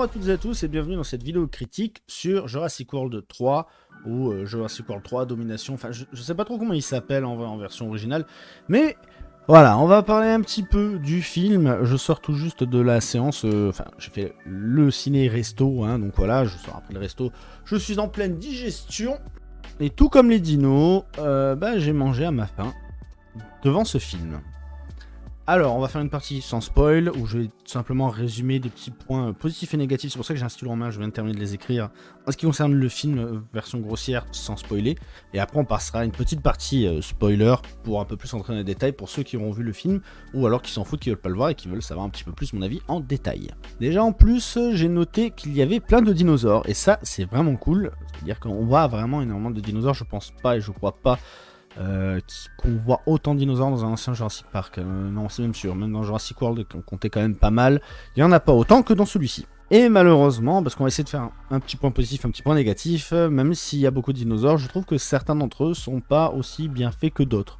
à toutes et à tous et bienvenue dans cette vidéo critique sur Jurassic World 3 ou Jurassic World 3 Domination, enfin je sais pas trop comment il s'appelle en version originale, mais voilà, on va parler un petit peu du film. Je sors tout juste de la séance, enfin j'ai fait le ciné-resto, hein, donc voilà, je sors après le resto, je suis en pleine digestion, et tout comme les dinos, j'ai mangé à ma faim devant ce film. Alors, on va faire une partie sans spoil, où je vais tout simplement résumer des petits points positifs et négatifs. C'est pour ça que j'ai un stylo en main, je viens de terminer de les écrire. En ce qui concerne le film, version grossière, sans spoiler. Et après, on passera à une petite partie spoiler, pour un peu plus entrer dans les détails, pour ceux qui auront vu le film, ou alors qui s'en foutent, qui veulent pas le voir, et qui veulent savoir un petit peu plus mon avis en détail. Déjà, en plus, j'ai noté qu'il y avait plein de dinosaures, et ça, c'est vraiment cool. C'est-à-dire qu'on voit vraiment énormément de dinosaures, je pense pas, et je crois pas, qu'on voit autant de dinosaures dans un ancien Jurassic Park. Non, c'est même sûr, même dans Jurassic World, on comptait quand même pas mal, il n'y en a pas autant que dans celui-ci. Et malheureusement, parce qu'on va essayer de faire un petit point positif, un petit point négatif, même s'il y a beaucoup de dinosaures, je trouve que certains d'entre eux sont pas aussi bien faits que d'autres.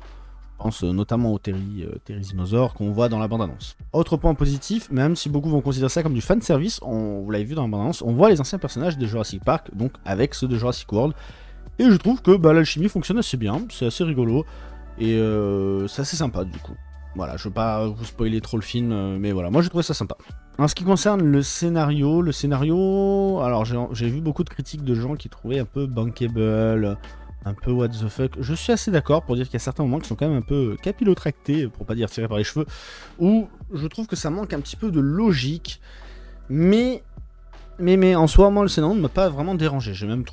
Je pense notamment aux Therizinosaures qu'on voit dans la bande-annonce. Autre point positif, même si beaucoup vont considérer ça comme du fanservice, vous l'avez vu dans la bande-annonce, on voit les anciens personnages de Jurassic Park, donc avec ceux de Jurassic World. Et je trouve que l'alchimie fonctionne assez bien, c'est assez rigolo, et c'est assez sympa du coup. Voilà, je veux pas vous spoiler trop le film, mais voilà, moi j'ai trouvé ça sympa. En ce qui concerne le scénario, alors j'ai vu beaucoup de critiques de gens qui trouvaient un peu bankable, un peu what the fuck. Je suis assez d'accord pour dire qu'il y a certains moments qui sont quand même un peu capillotractés, pour pas dire tirés par les cheveux, où je trouve que ça manque un petit peu de logique, mais en soi, moi, le scénario ne m'a pas vraiment dérangé. J'ai même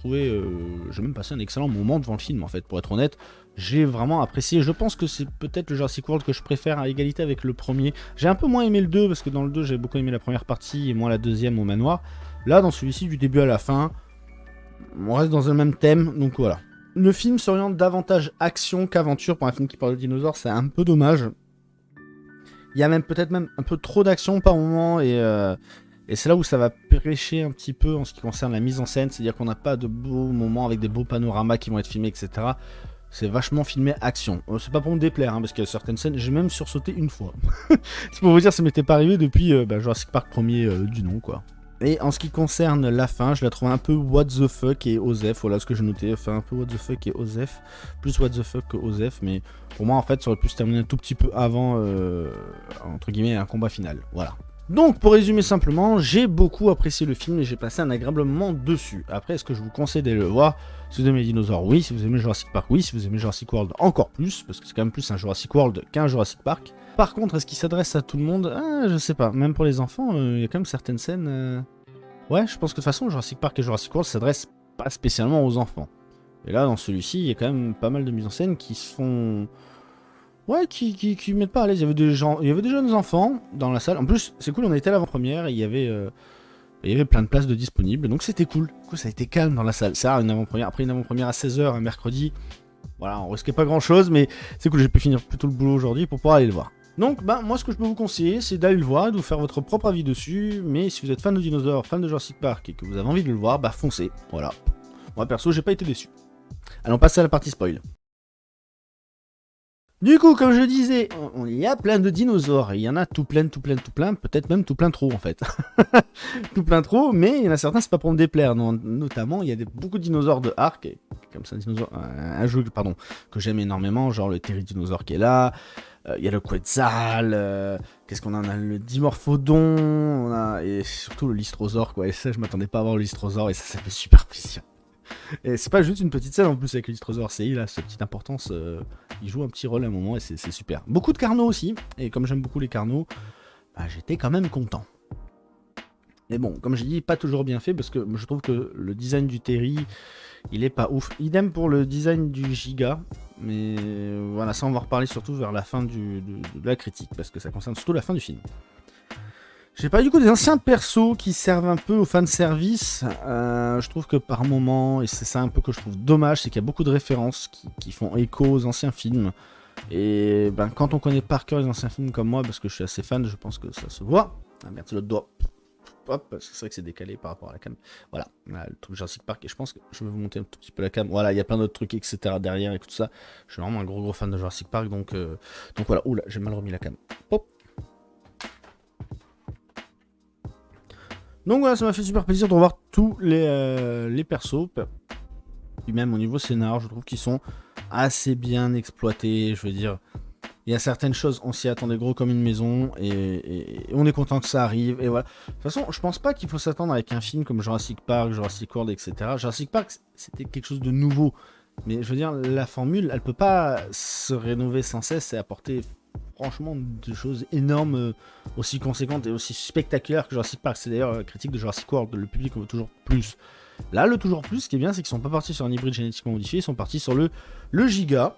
passé un excellent moment devant le film, en fait, pour être honnête. J'ai vraiment apprécié. Je pense que c'est peut-être le Jurassic World que je préfère à égalité avec le premier. J'ai un peu moins aimé le 2, parce que dans le 2, j'ai beaucoup aimé la première partie et moins la deuxième au manoir. Là, dans celui-ci, du début à la fin, on reste dans le même thème, donc voilà. Le film s'oriente davantage action qu'aventure. Pour un film qui parle de dinosaures, c'est un peu dommage. Il y a peut-être même un peu trop d'action par moment, et c'est là où ça va prêcher un petit peu en ce qui concerne la mise en scène, c'est-à-dire qu'on n'a pas de beaux moments avec des beaux panoramas qui vont être filmés, etc. C'est vachement filmé action. C'est pas pour me déplaire, hein, parce qu'il y a certaines scènes, j'ai même sursauté une fois. C'est pour vous dire, ça m'était pas arrivé depuis Jurassic Park premier du nom, quoi. Et en ce qui concerne la fin, je la trouve un peu what the fuck et Osef, voilà ce que j'ai noté, enfin un peu what the fuck et Osef, plus what the fuck que Osef, mais pour moi en fait ça aurait pu se terminer un tout petit peu avant, entre guillemets, un combat final, voilà. Donc, pour résumer simplement, j'ai beaucoup apprécié le film et j'ai passé un agréable moment dessus. Après, est-ce que je vous conseille d'aller le voir? Si vous aimez les dinosaures, oui. Si vous aimez Jurassic Park, oui. Si vous aimez Jurassic World, encore plus, parce que c'est quand même plus un Jurassic World qu'un Jurassic Park. Par contre, est-ce qu'il s'adresse à tout le monde? Je sais pas. Même pour les enfants, il y a quand même certaines scènes... Ouais, je pense que de toute façon, Jurassic Park et Jurassic World s'adressent pas spécialement aux enfants. Et là, dans celui-ci, il y a quand même pas mal de mises en scène qui se font... Ouais, qui mettent pas à l'aise. Il y avait des jeunes enfants dans la salle. En plus, c'est cool, on était à l'avant-première et il y avait plein de places de disponibles. Donc c'était cool. Du coup, ça a été calme dans la salle. C'est rare, une avant-première. Après une avant-première à 16h un mercredi. Voilà, on risquait pas grand-chose, mais c'est cool. J'ai pu finir plutôt le boulot aujourd'hui pour pouvoir aller le voir. Donc, moi, ce que je peux vous conseiller, c'est d'aller le voir et de vous faire votre propre avis dessus. Mais si vous êtes fan de dinosaures, fan de Jurassic Park et que vous avez envie de le voir, foncez. Voilà. Moi, perso, j'ai pas été déçu. Allons passer à la partie spoil. Du coup, comme je disais, il y a plein de dinosaures, il y en a tout plein, peut-être même tout plein trop en fait. Tout plein trop, mais il y en a certains, c'est pas pour me déplaire, non, notamment il y a beaucoup de dinosaures de Ark, comme ça, un jeu que j'aime énormément, genre le Therizinosaure qui est là, il y a le Quetzal, qu'est-ce qu'on a? On a le Dimorphodon, et surtout le Lystrosaure, quoi, et ça je m'attendais pas à voir le Lystrosaure, et ça fait super plaisir. Et c'est pas juste une petite scène en plus avec l'Illustrosaure, c'est il a cette petite importance, il joue un petit rôle à un moment et c'est super. Beaucoup de Carnos aussi, et comme j'aime beaucoup les Carnos, j'étais quand même content. Mais bon, comme j'ai dit, pas toujours bien fait parce que je trouve que le design du Terry, il est pas ouf. Idem pour le design du Giga, mais voilà, ça on va en reparler surtout vers la fin de la critique parce que ça concerne surtout la fin du film. J'ai pas du coup des anciens persos qui servent un peu au fanservice. Je trouve que par moment, et c'est ça un peu que je trouve dommage, c'est qu'il y a beaucoup de références qui font écho aux anciens films. Et quand on connaît par cœur les anciens films comme moi, parce que je suis assez fan, je pense que ça se voit. Ah merde, c'est l'autre doigt. Hop, parce que c'est vrai que c'est décalé par rapport à la cam. Voilà, le truc Jurassic Park, et je pense que je vais vous monter un tout petit peu la cam. Voilà, il y a plein d'autres trucs, etc. derrière et tout ça. Je suis vraiment un gros fan de Jurassic Park, donc voilà. Oula, j'ai mal remis la cam. Hop. Donc voilà, ça m'a fait super plaisir de revoir tous les persos. Puis même au niveau scénar, je trouve qu'ils sont assez bien exploités. Je veux dire, il y a certaines choses, on s'y attendait gros comme une maison et on est content que ça arrive. Et voilà. De toute façon, je pense pas qu'il faut s'attendre avec un film comme Jurassic Park, Jurassic World, etc. Jurassic Park, c'était quelque chose de nouveau. Mais je veux dire, la formule, elle peut pas se rénover sans cesse et apporter franchement des choses énormes, aussi conséquentes et aussi spectaculaires que Jurassic Park. C'est d'ailleurs la critique de Jurassic World, le public en veut toujours plus. Là, le toujours plus, ce qui est bien, c'est qu'ils sont pas partis sur un hybride génétiquement modifié, ils sont partis sur le Giga.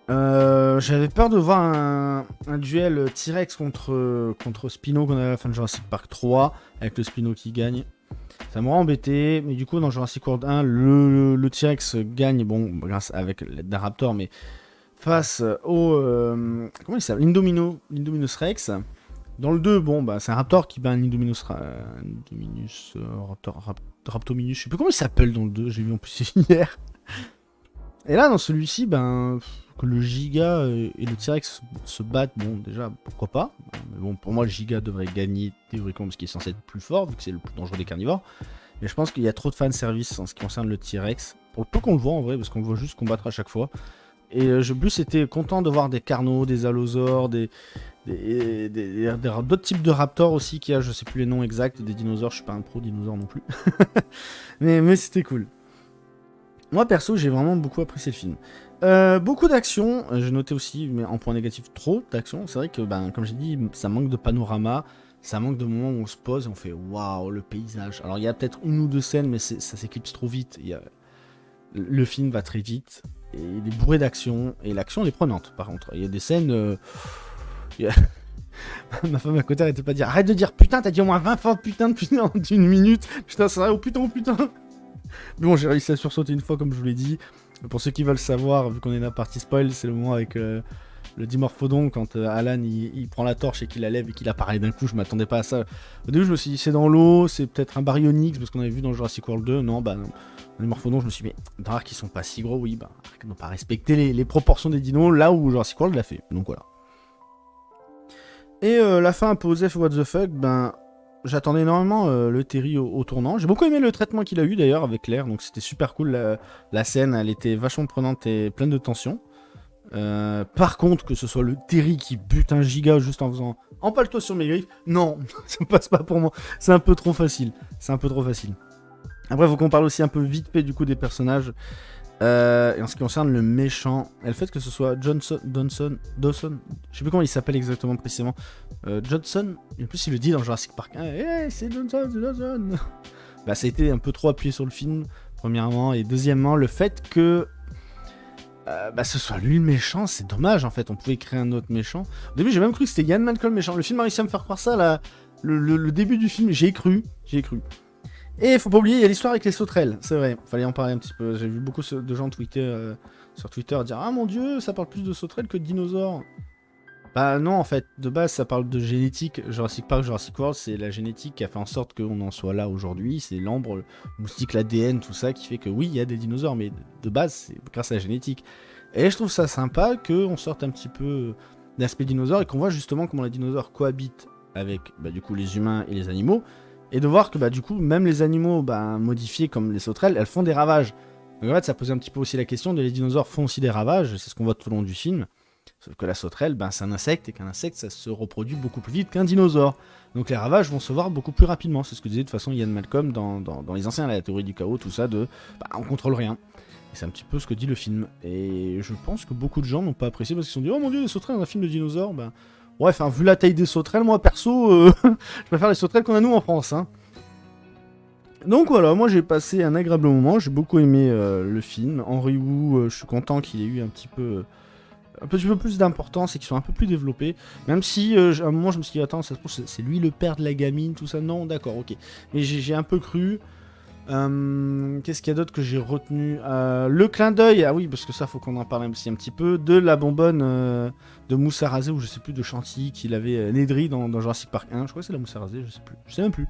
J'avais peur de voir un duel T-Rex contre Spino qu'on a à la fin de Jurassic Park 3, avec le Spino qui gagne. Ça m'aurait embêté, mais du coup dans Jurassic World 1, le T-Rex gagne, bon, grâce avec l'aide d'un Raptor, mais face au... comment il s'appelle, Indominus Rex. Dans le 2, bon, bah, c'est un Raptor qui bat un Raptominus, je sais plus comment il s'appelle dans le 2, j'ai vu en plus hier. Et là, dans celui-ci, ben, que le Giga et le T-Rex se battent, bon, déjà, pourquoi pas. Mais bon, pour moi, le Giga devrait gagner théoriquement parce qu'il est censé être plus fort, vu que c'est le plus dangereux des carnivores. Mais je pense qu'il y a trop de fanservice en ce qui concerne le T-Rex. Pour le peu qu'on le voit en vrai, parce qu'on le voit juste combattre à chaque fois. Et je plus été content de voir des Carnos, des Allosaures, d'autres types de Raptors aussi qu'il y a, je sais plus les noms exacts, des dinosaures, je suis pas un pro dinosaure non plus. mais c'était cool. Moi perso, j'ai vraiment beaucoup apprécié le film. Beaucoup d'action, j'ai noté aussi, mais en point négatif, trop d'action. C'est vrai que, ben, comme j'ai dit, ça manque de panorama, ça manque de moments où on se pose et on fait waouh, le paysage. Alors il y a peut-être une ou deux scènes, mais ça s'éclipse trop vite. Le film va très vite, et il est bourré d'action, et l'action elle est prenante par contre. Il y a des scènes. Ma femme à côté arrêtait pas de dire arrête de dire putain, t'as dit au moins 20 fois putain en une minute. Putain, ça va, oh putain, oh putain. Mais bon, j'ai réussi à sursauter une fois, comme je vous l'ai dit. Pour ceux qui veulent savoir, vu qu'on est dans la partie spoil, c'est le moment avec le Dimorphodon, quand Alan il prend la torche et qu'il la lève et qu'il apparaît d'un coup. Je m'attendais pas à ça. Au début, je me suis dit c'est dans l'eau, c'est peut-être un baryonyx, parce qu'on avait vu dans Jurassic World 2. Non, bah non. Le Dimorphodon, je me suis dit, mais dans Ark, ils sont pas si gros, oui, bah, ils n'ont pas respecté les proportions des dinos, là où Jurassic World l'a fait. Donc voilà. Et la fin un peu Osef what the fuck, ben. J'attendais énormément le Terry au tournant. J'ai beaucoup aimé le traitement qu'il a eu d'ailleurs avec Claire, donc c'était super cool. La scène, elle était vachement prenante et pleine de tension. Par contre, que ce soit le Terry qui bute un giga juste en faisant empale-toi sur mes griffes, non, ça passe pas pour moi. C'est un peu trop facile. Après, il faut qu'on parle aussi un peu vite fait du coup des personnages. Et en ce qui concerne le méchant, et le fait que ce soit Dawson, je sais plus comment il s'appelle exactement précisément, Johnson, et en plus il le dit dans Jurassic Park 1, hey, c'est Dawson. Bah ça a été un peu trop appuyé sur le film, premièrement, et deuxièmement, le fait que bah ce soit lui le méchant, c'est dommage en fait, on pouvait créer un autre méchant. Au début j'ai même cru que c'était Ian Malcolm le méchant, le film a réussi à me faire croire ça, là, le début du film, j'ai cru. Et faut pas oublier, il y a l'histoire avec les sauterelles, c'est vrai, fallait en parler un petit peu. J'ai vu beaucoup de gens tweeter sur Twitter dire ah mon dieu, ça parle plus de sauterelles que de dinosaures. Bah non, en fait, de base ça parle de génétique. Jurassic Park, Jurassic World, c'est la génétique qui a fait en sorte qu'on en soit là aujourd'hui. C'est l'ambre, le moustique, l'ADN, tout ça qui fait que oui, il y a des dinosaures, mais de base c'est grâce à la génétique. Et je trouve ça sympa qu'on sorte un petit peu d'aspect dinosaure et qu'on voit justement comment les dinosaures cohabitent avec bah, du coup les humains et les animaux. Et de voir que bah, du coup, même les animaux bah, modifiés comme les sauterelles, elles font des ravages. Donc en fait, ça pose un petit peu aussi la question de les dinosaures font aussi des ravages, c'est ce qu'on voit tout au long du film. Sauf que la sauterelle, bah, c'est un insecte, et qu'un insecte, ça se reproduit beaucoup plus vite qu'un dinosaure. Donc les ravages vont se voir beaucoup plus rapidement. C'est ce que disait de toute façon Ian Malcolm dans les anciens, la théorie du chaos, tout ça, de bah, on contrôle rien. Et c'est un petit peu ce que dit le film. Et je pense que beaucoup de gens n'ont pas apprécié parce qu'ils se sont dit oh mon dieu, les sauterelles dans un film de dinosaures, bah. Ouais, enfin, vu la taille des sauterelles, moi perso, je préfère les sauterelles qu'on a nous en France. Hein. Donc voilà, moi j'ai passé un agréable moment, j'ai beaucoup aimé le film. Henry Wu, je suis content qu'il ait eu un petit peu plus d'importance et qu'il soit un peu plus développé. Même si à un moment je me suis dit, attends, ça se trouve, c'est lui le père de la gamine, tout ça. Non, d'accord, ok. Mais j'ai un peu cru. Qu'est-ce qu'il y a d'autre que j'ai retenu le clin d'œil, ah oui, parce que ça, faut qu'on en parle aussi un petit peu, de la bonbonne de mousse à raser, ou je sais plus, de Chantilly, qu'il avait Nedry dans Jurassic Park 1. Je crois que c'est la mousse à raser, je sais même plus.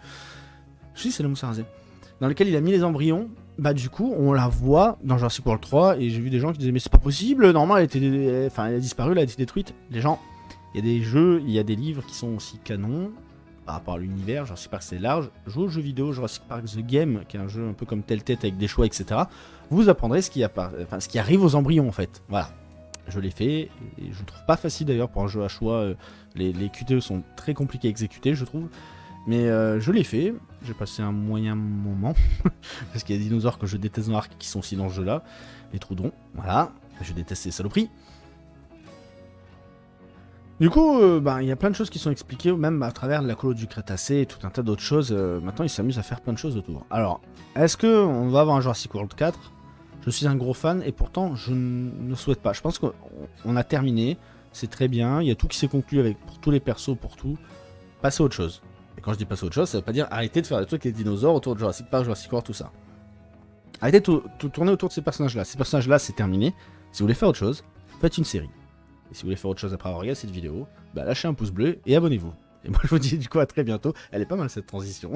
Je sais, c'est la mousse à raser. Dans lequel il a mis les embryons. Bah, du coup, on la voit dans Jurassic World 3, et j'ai vu des gens qui disaient, mais c'est pas possible, normalement, elle a disparu, elle a été détruite. Les gens, il y a des jeux, il y a des livres qui sont aussi canons. par rapport à l'univers. Jurassic Park c'est large. Jouez aux jeux vidéo Jurassic Park The Game, qui est un jeu un peu comme Telltale avec des choix, etc. Vous apprendrez ce qui arrive aux embryons en fait. Voilà. Je l'ai fait, et je ne trouve pas facile d'ailleurs pour un jeu à choix. Les QTE sont très compliqués à exécuter, je trouve. Mais je l'ai fait, j'ai passé un moyen moment. Parce qu'il y a des dinosaures que je déteste dans l'arc qui sont aussi dans ce jeu-là. Les Troudons, voilà. Je déteste ces saloperies. Du coup, il y a plein de choses qui sont expliquées, même à travers la colo du Crétacé et tout un tas d'autres choses. Maintenant, ils s'amusent à faire plein de choses autour. Alors, est-ce qu'on va avoir un Jurassic World 4 ? Je suis un gros fan et pourtant je ne souhaite pas. Je pense qu'on a terminé, c'est très bien, il y a tout qui s'est conclu avec pour tous les persos, pour tout. Passez à autre chose. Et quand je dis passer à autre chose, ça veut pas dire arrêter de faire des trucs avec les dinosaures autour de Jurassic Park, Jurassic World, tout ça. Arrêtez de tout tourner autour de ces personnages-là. Ces personnages-là, c'est terminé. Si vous voulez faire autre chose, faites une série. Et si vous voulez faire autre chose après avoir regardé cette vidéo, lâchez un pouce bleu et abonnez-vous. Et moi je vous dis du coup à très bientôt. Elle est pas mal cette transition.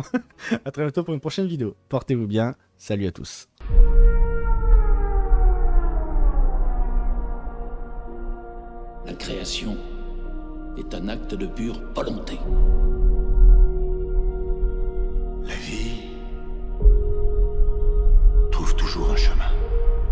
À très bientôt pour une prochaine vidéo. Portez-vous bien. Salut à tous. La création est un acte de pure volonté.